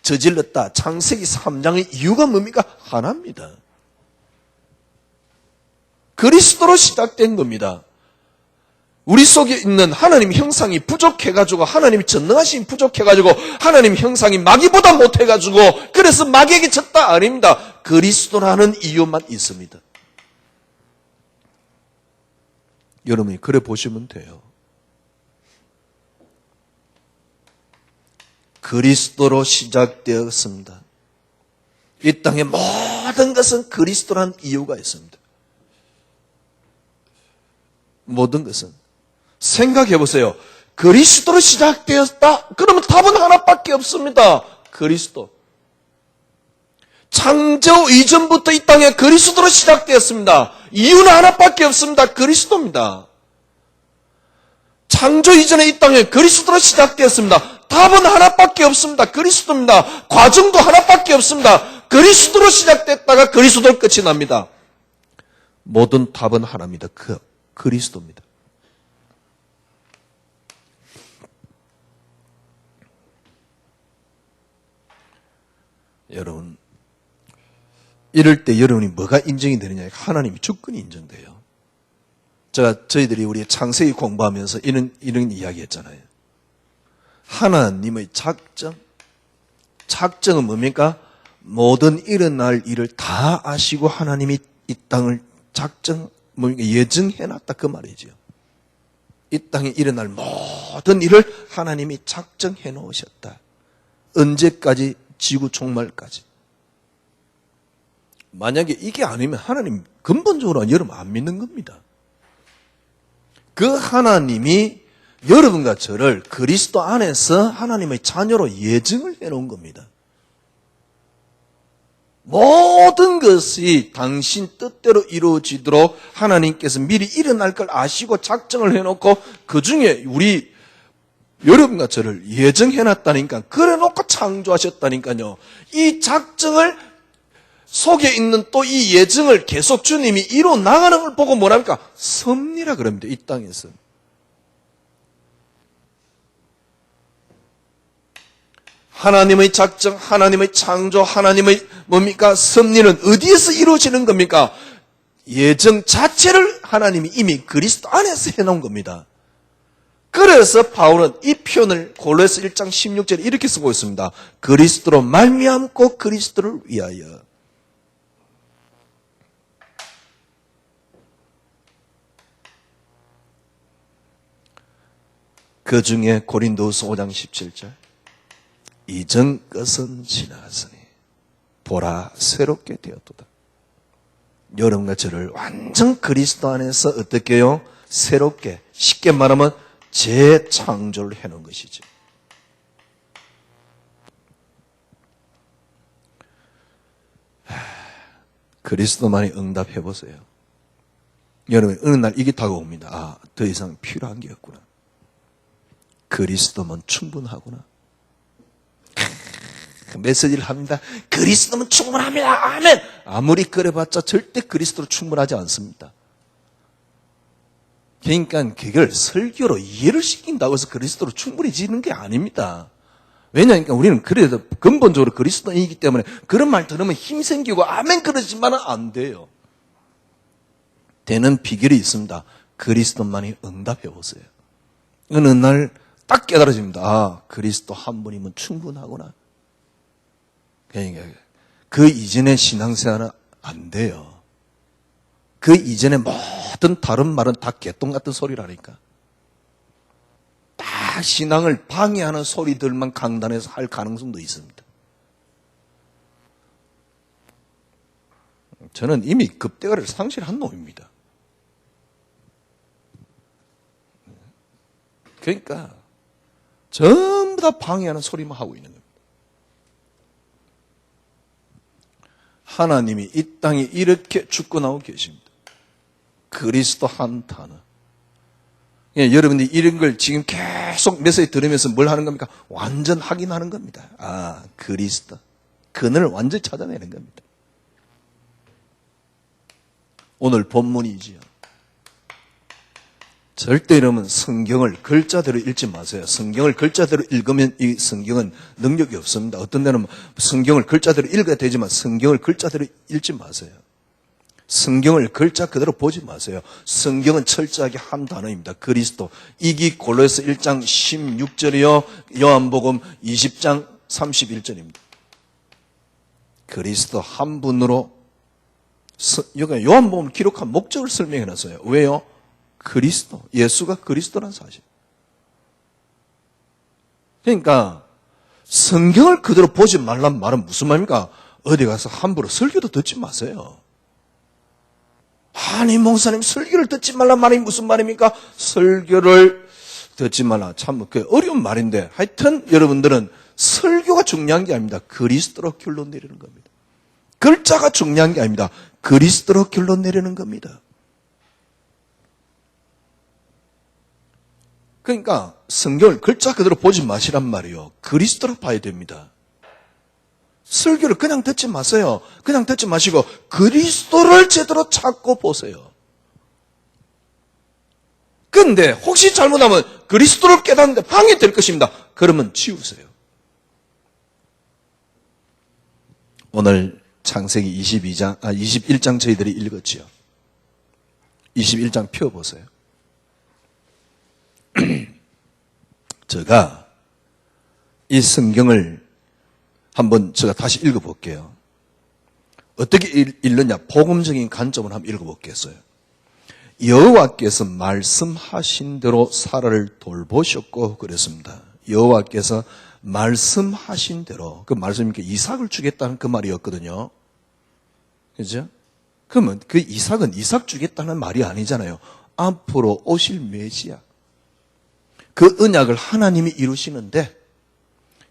저질렀다. 창세기 3장의 이유가 뭡니까? 하나입니다. 그리스도로 시작된 겁니다. 우리 속에 있는 하나님 형상이 부족해가지고, 하나님이 전능하신 부족해가지고, 하나님 형상이 마귀보다 못해가지고, 그래서 마귀에게 졌다. 아닙니다. 그리스도라는 이유만 있습니다. 여러분이 그래 보시면 돼요. 그리스도로 시작되었습니다. 이 땅의 모든 것은 그리스도라는 이유가 있습니다. 모든 것은. 생각해 보세요. 그리스도로 시작되었다? 그러면 답은 하나밖에 없습니다. 그리스도. 창조 이전부터 이 땅에 그리스도로 시작되었습니다. 이유는 하나밖에 없습니다. 그리스도입니다. 창조 이전에 이 땅에 그리스도로 시작되었습니다. 답은 하나밖에 없습니다. 그리스도입니다. 과정도 하나밖에 없습니다. 그리스도로 시작됐다가 그리스도로 끝이 납니다. 모든 답은 하나입니다. 그리스도입니다. 여러분, 이럴 때 여러분이 뭐가 인정이 되느냐? 하나님이 주권이 인정돼요. 저희들이 우리 창세기 공부하면서 이런 이야기 했잖아요. 하나님의 작정은 뭡니까? 모든 일어날 일을 다 아시고 하나님이 이 땅을 예정해놨다 그 말이죠. 이 땅에 일어날 모든 일을 하나님이 작정해 놓으셨다. 언제까지? 지구 종말까지. 만약에 이게 아니면 하나님 근본적으로 여러분 안 믿는 겁니다. 그 하나님이 여러분과 저를 그리스도 안에서 하나님의 자녀로 예정을 해놓은 겁니다. 모든 것이 당신 뜻대로 이루어지도록 하나님께서 미리 일어날 걸 아시고 작정을 해놓고 그 중에 우리 여러분과 저를 예정해놨다니까, 그래놓고 창조하셨다니까요. 이 작정을 속에 있는 또 이 예정을 계속 주님이 이뤄 나가는 걸 보고 뭐랍니까? 섭리라 그럽니다. 이 땅에서. 하나님의 작정, 하나님의 창조, 하나님의 뭡니까? 섭리는 어디에서 이루어지는 겁니까? 예정 자체를 하나님이 이미 그리스도 안에서 해놓은 겁니다. 그래서 바울은 이 표현을 골로새 1장 16절에 이렇게 쓰고 있습니다. 그리스도로 말미암고 그리스도를 위하여. 그 중에 고린도후서 5장 17절. 이전 것은 지나갔으니 보라 새롭게 되었도다. 여러분과 저를 완전 그리스도 안에서 어떻게 해요? 새롭게, 쉽게 말하면 재창조를 해놓은 것이죠. 그리스도만이 응답해 보세요. 여러분 어느 날 이게 다가옵니다. 더 이상 필요한 게 없구나. 그리스도만 충분하구나. 메시지를 합니다. 그리스도면 충분합니다. 아멘. 아무리 그래봤자 절대 그리스도로 충분하지 않습니다. 그러니까 그걸 설교로 이해를 시킨다고 해서 그리스도로 충분히 지는 게 아닙니다. 왜냐하니까 우리는 그래도 근본적으로 그리스도이기 때문에 그런 말 들으면 힘 생기고 아멘 그러지만은 안 돼요. 되는 비결이 있습니다. 그리스도만이 응답해 보세요. 어느 날 딱 깨달아집니다. 그리스도 한 분이면 충분하구나. 그러니까 그 이전의 신앙생활은 안 돼요. 그 이전에 모든 다른 말은 다 개똥 같은 소리라니까. 다 신앙을 방해하는 소리들만 강단에서 할 가능성도 있습니다. 저는 이미 급대가를 상실한 놈입니다. 그러니까 전부 다 방해하는 소리만 하고 있는 겁니다. 하나님이 이 땅에 이렇게 주권하고 계십니다. 그리스도 한 단어. 여러분들이 이런 걸 지금 계속 메시지 들으면서 뭘 하는 겁니까? 완전 확인하는 겁니다. 그리스도. 그늘 완전히 찾아내는 겁니다. 오늘 본문이지요. 절대 이러면 성경을 글자대로 읽지 마세요. 성경을 글자대로 읽으면 이 성경은 능력이 없습니다. 어떤 데는 성경을 글자대로 읽어야 되지만 성경을 글자대로 읽지 마세요. 성경을 글자 그대로 보지 마세요. 성경은 철저하게 한 단어입니다. 그리스도. 이게 골로새 1장 16절이요. 요한복음 20장 31절입니다. 그리스도 한 분으로 여기 요한복음 기록한 목적을 설명해 놨어요. 왜요? 그리스도. 예수가 그리스도란 사실. 그러니까 성경을 그대로 보지 말란 말은 무슨 말입니까? 어디 가서 함부로 설교도 듣지 마세요. 아니 목사님 설교를 듣지 말란 말이 무슨 말입니까? 설교를 듣지 말라. 참 어려운 말인데 하여튼 여러분들은 설교가 중요한 게 아닙니다. 그리스도로 결론 내리는 겁니다. 글자가 중요한 게 아닙니다. 그리스도로 결론 내리는 겁니다. 그러니까 성경을 글자 그대로 보지 마시란 말이에요. 그리스도로 봐야 됩니다. 설교를 그냥 듣지 마세요. 그냥 듣지 마시고 그리스도를 제대로 찾고 보세요. 그런데 혹시 잘못하면 그리스도를 깨닫는데 방해될 것입니다. 그러면 지우세요. 오늘 창세기 21장 저희들이 읽었지요. 21장 펴보세요. 제가 이 성경을 한번 제가 다시 읽어볼게요. 어떻게 읽느냐? 복음적인 관점을 한번 읽어보겠어요. 여호와께서 말씀하신 대로 사라를 돌보셨고 그랬습니다. 여호와께서 말씀하신 대로, 그 말씀이니까 이삭을 주겠다는 그 말이었거든요. 그죠? 그러면 그 이삭은 이삭 주겠다는 말이 아니잖아요. 앞으로 오실 메시아. 그 언약을 하나님이 이루시는데,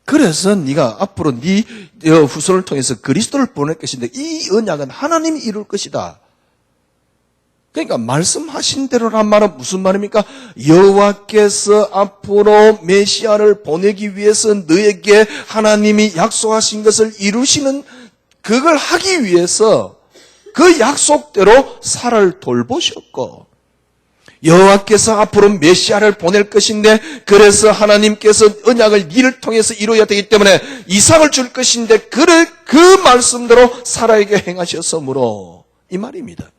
그래서 네가 앞으로 네 후손을 통해서 그리스도를 보낼 것인데 이 언약은 하나님이 이룰 것이다. 그러니까 말씀하신 대로란 말은 무슨 말입니까? 여호와께서 앞으로 메시아를 보내기 위해서 너에게 하나님이 약속하신 것을 이루시는, 그걸 하기 위해서 그 약속대로 사라를 돌보셨고, 여호와께서 앞으로 메시아를 보낼 것인데 그래서 하나님께서 언약을 이를 통해서 이루어야 되기 때문에 이삭을 줄 것인데 그를 그 말씀대로 사라에게 행하셨으므로, 이 말입니다.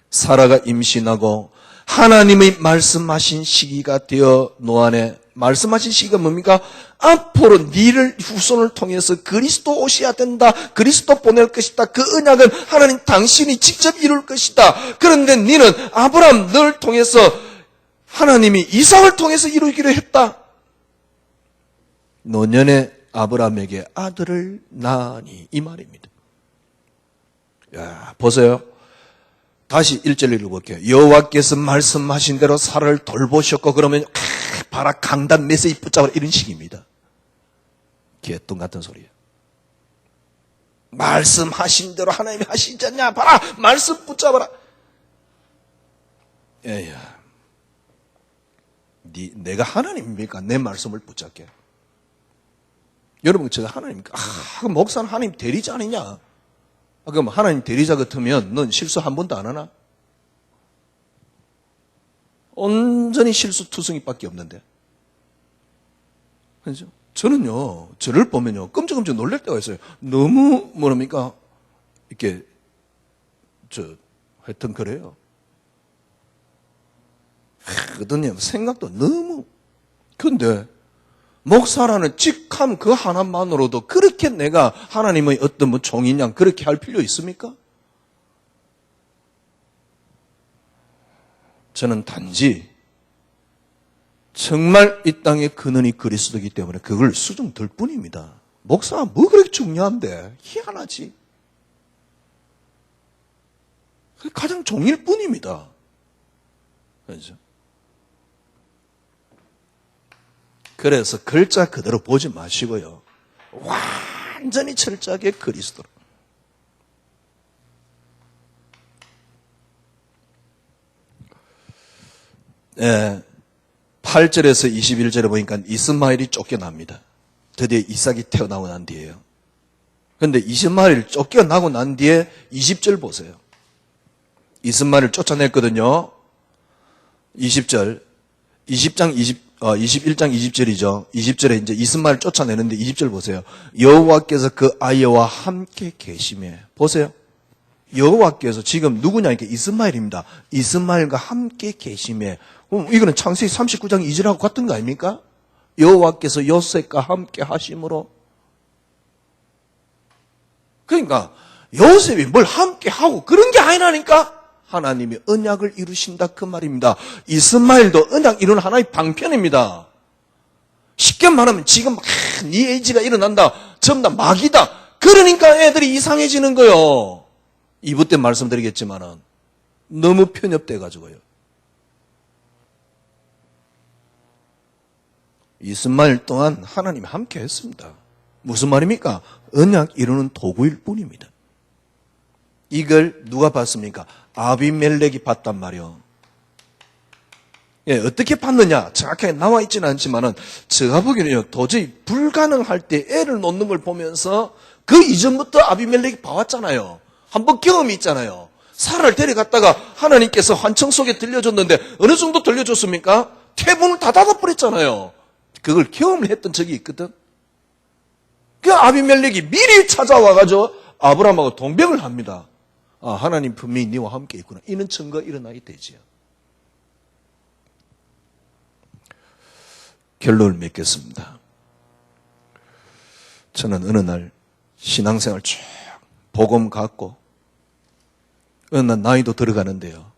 사라가 임신하고 하나님의 말씀하신 시기가 되어 노안에, 말씀하신 시기가 뭡니까? 앞으로 너를 후손을 통해서 그리스도 오셔야 된다. 그리스도 보낼 것이다. 그 언약은 하나님 당신이 직접 이룰 것이다. 그런데 너는 아브라함 너를 통해서 하나님이 이삭을 통해서 이루기로 했다. 노년에 아브라함에게 아들을 낳으니, 이 말입니다. 야, 보세요. 다시 1절 읽어볼게요. 여호와께서 말씀하신 대로 사라를 돌보셨고, 그러면 봐라 강단 메시지 붙잡아라, 이런 식입니다. 개똥 같은 소리예요. 말씀하신 대로 하나님이 하시지 않냐, 봐라 말씀 붙잡아라. 에야, 내가 하나님입니까? 내 말씀을 붙잡게. 여러분, 제가 하나님입니까? 그럼 목사는 하나님 대리자 아니냐? 그럼 하나님 대리자 같으면 넌 실수 한 번도 안 하나? 온전히 실수투성이밖에 없는데. 그렇죠? 저는요, 저를 보면요, 끔찍끔찍 놀랄 때가 있어요. 너무, 뭐랍니까? 이렇게, 하여튼 그래요. 그러더니 생각도 너무, 근데, 목사라는 직함 그 하나만으로도 그렇게 내가 하나님의 어떤 뭐 종인 양 그렇게 할 필요 있습니까? 저는 단지 정말 이 땅의 근원이 그리스도이기 때문에 그걸 수정될 뿐입니다. 목사가 뭐 그렇게 중요한데, 희한하지. 그게 가장 종일 뿐입니다. 그렇죠? 그래서 글자 그대로 보지 마시고요, 완전히 철저하게 그리스도로. 예, 8절에서 21절에 보니까 이스마엘이 쫓겨납니다. 드디어 이삭이 태어나고 난 뒤에요. 그런데 이스마엘이 쫓겨나고 난 뒤에 20절 보세요. 이스마엘을 쫓아냈거든요. 20절, 21장 20절이죠. 20절에 이제 이스마엘을 쫓아내는데 20절 보세요. 여호와께서 그 아이와 함께 계시매. 보세요. 여호와께서 지금 누구냐니까 이스마엘입니다. 이스마엘과 함께 계시매. 이거는 창세기 39장 2절하고 같은 거 아닙니까? 여호와께서 요셉과 함께 하심으로. 그러니까 요셉이 뭘 함께 하고 그런 게 아니라니까. 하나님이 언약을 이루신다, 그 말입니다. 이스마엘도 언약 이루는 하나의 방편입니다. 쉽게 말하면 지금 네 에이지가 일어난다, 전부 다 마귀다. 그러니까 애들이 이상해지는 거요. 2부 때 말씀드리겠지만은 너무 편협돼 가지고요. 이스마엘 동안 하나님이 함께 했습니다. 무슨 말입니까? 언약 이루는 도구일 뿐입니다. 이걸 누가 봤습니까? 아비멜렉이 봤단 말이요. 예, 어떻게 봤느냐? 정확하게 나와 있지는 않지만은 제가 보기에는요, 도저히 불가능할 때 애를 놓는 걸 보면서 그 이전부터 아비멜렉이 봐왔잖아요. 한번 경험이 있잖아요. 사라를 데려갔다가 하나님께서 환청 속에 들려줬는데 어느 정도 들려줬습니까? 태문을 다 닫아버렸잖아요. 그걸 경험을 했던 적이 있거든. 그 아비멜렉이 미리 찾아와가지고 아브라함하고 동병을 합니다. 아, 하나님 분명히 네와 함께 있구나. 이는 증거 일어나게 되지요. 결론을 맺겠습니다. 저는 어느 날 신앙생활 쭉 복음 갖고 어느 날 나이도 들어가는데요.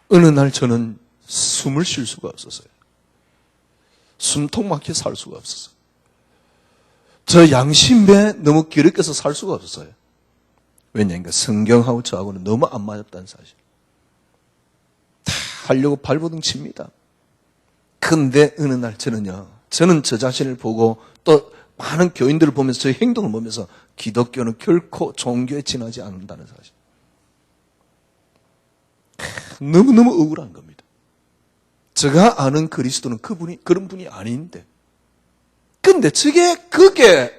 어느 날 저는 숨을 쉴 수가 없었어요. 숨통 막혀 살 수가 없었어요. 저 양심에 너무 기르껴서 살 수가 없었어요. 왜냐하면 성경하고 저하고는 너무 안 맞았다는 사실. 다 하려고 발버둥 칩니다. 근데 어느 날 저는 저 자신을 보고 또 많은 교인들을 보면서 저 행동을 보면서 기독교는 결코 종교에 지나지 않는다는 사실. 너무너무 억울한 겁니다. 제가 아는 그리스도는 그런 분이 아닌데. 근데 그게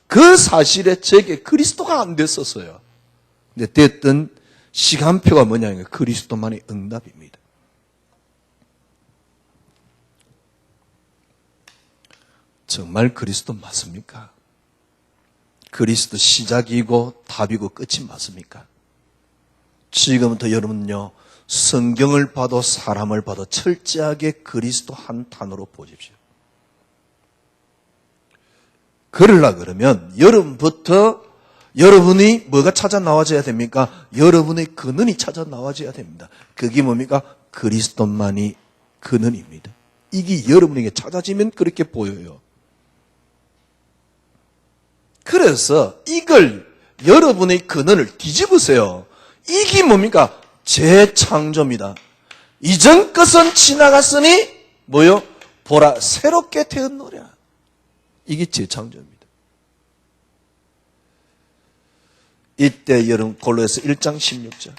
그 사실에 제게 그리스도가 안 됐었어요. 근데 됐던 시간표가 뭐냐면 그리스도만의 응답입니다. 정말 그리스도 맞습니까? 그리스도 시작이고 답이고 끝이 맞습니까? 지금부터 여러분요, 성경을 봐도 사람을 봐도 철저하게 그리스도 한 단어로 보십시오. 그러려 그러면 여러분부터 여러분이 뭐가 찾아 나와줘야 됩니까? 여러분의 근원이 찾아 나와줘야 됩니다. 그게 뭡니까? 그리스도만이 근원입니다. 이게 여러분에게 찾아지면 그렇게 보여요. 그래서 이걸 여러분의 근원을 뒤집으세요. 이게 뭡니까? 재창조입니다. 이전 것은 지나갔으니 뭐요? 보라 새롭게 되었노라. 이게 재창조입니다. 이때 여러분 골로새서 1장 16절.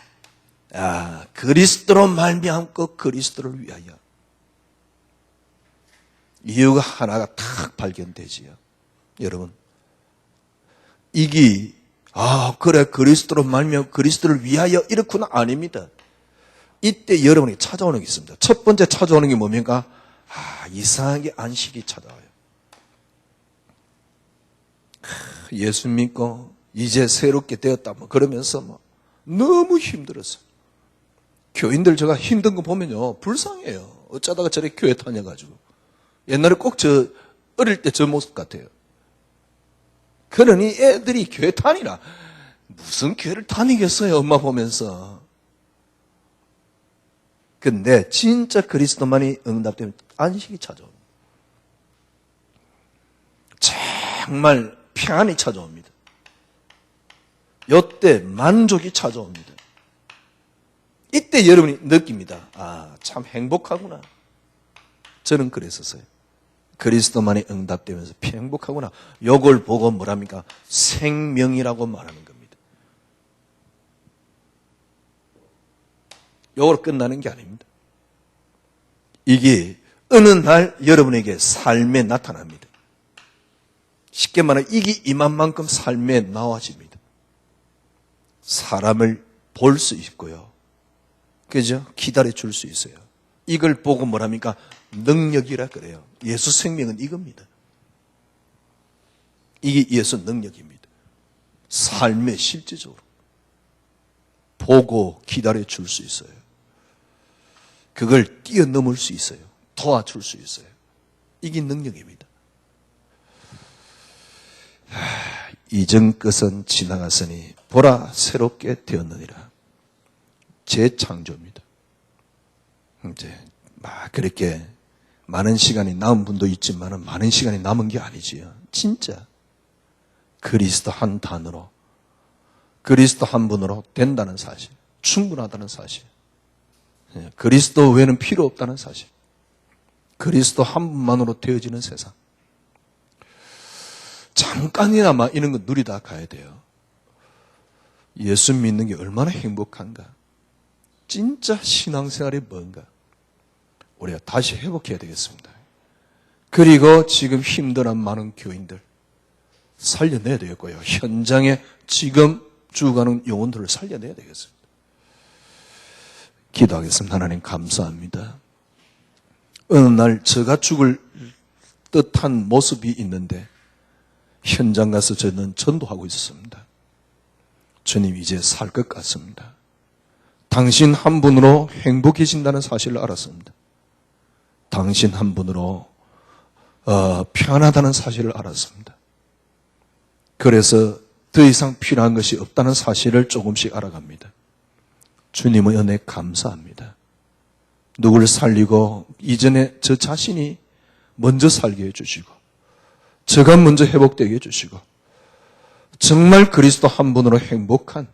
아, 그리스도로 말미암고 그리스도를 위하여. 이유가 하나가 탁 발견되지요. 여러분. 이게 그래 그리스도로 말미암고 그리스도를 위하여 이렇구나 아닙니다. 이때 여러분이 찾아오는 게 있습니다. 첫 번째 찾아오는 게 뭡니까? 이상하게 안식이 찾아와요. 예수 믿고 이제 새롭게 되었다 그러면서 너무 힘들었어요. 교인들 제가 힘든 거 보면요 불쌍해요. 어쩌다가 저렇게 교회 다녀가지고 옛날에 꼭 어릴 때 저 모습 같아요. 그러니 애들이 교회 다니라. 무슨 교회를 다니겠어요, 엄마 보면서. 근데 진짜 그리스도만이 응답되면 안식이 찾아옵니다. 정말 평안이 찾아옵니다. 이때 만족이 찾아옵니다. 이때 여러분이 느낍니다. 참 행복하구나. 저는 그랬었어요. 그리스도만이 응답되면서 행복하구나. 요걸 보고 뭐랍니까? 생명이라고 말하는 겁니다. 요걸 끝나는 게 아닙니다. 이게 어느 날 여러분에게 삶에 나타납니다. 쉽게 말하면 이게 임한 만큼 삶에 나와집니다. 사람을 볼 수 있고요. 그죠? 기다려 줄 수 있어요. 이걸 보고 뭐랍니까? 능력이라 그래요. 예수 생명은 이겁니다. 이게 예수 능력입니다. 삶에 실제적으로 보고 기다려 줄 수 있어요. 그걸 뛰어넘을 수 있어요. 도와줄 수 있어요. 이게 능력입니다. 이전 것은 지나갔으니 보라 새롭게 되었느니라. 재창조입니다. 이제 그렇게 많은 시간이 남은 분도 있지만 많은 시간이 남은 게 아니지요. 진짜 그리스도 한 단어로 그리스도 한 분으로 된다는 사실, 충분하다는 사실, 그리스도 외에는 필요 없다는 사실, 그리스도 한 분만으로 되어지는 세상. 잠깐이나마 이런 거 누리다 가야 돼요. 예수 믿는 게 얼마나 행복한가. 진짜 신앙생활이 뭔가. 우리가 다시 회복해야 되겠습니다. 그리고 지금 힘들어한 많은 교인들 살려내야 되겠고요. 현장에 지금 죽어가는 영혼들을 살려내야 되겠습니다. 기도하겠습니다. 하나님 감사합니다. 어느 날 저가 죽을 듯한 모습이 있는데 현장 가서 저는 전도하고 있었습니다. 주님 이제 살 것 같습니다. 당신 한 분으로 행복해진다는 사실을 알았습니다. 당신 한 분으로 편하다는 사실을 알았습니다. 그래서 더 이상 필요한 것이 없다는 사실을 조금씩 알아갑니다. 주님의 은혜 감사합니다. 누구를 살리고 이전에 저 자신이 먼저 살게 해주시고 저가 먼저 회복되게 해주시고 정말 그리스도 한 분으로 행복한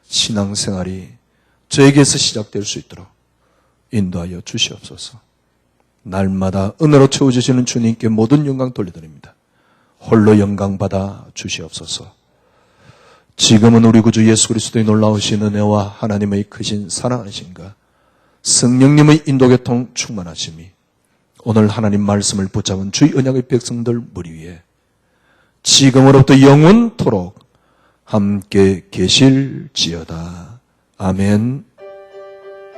신앙생활이 저에게서 시작될 수 있도록 인도하여 주시옵소서. 날마다 은혜로 채워주시는 주님께 모든 영광 돌려드립니다. 홀로 영광 받아 주시옵소서. 지금은 우리 구주 예수 그리스도의 놀라우신 은혜와 하나님의 크신 사랑하심과 성령님의 인도교통 충만하심이 오늘 하나님 말씀을 붙잡은 주의 언약의 백성들 머리 위에 지금으로부터 영원토록 함께 계실지어다. 아멘.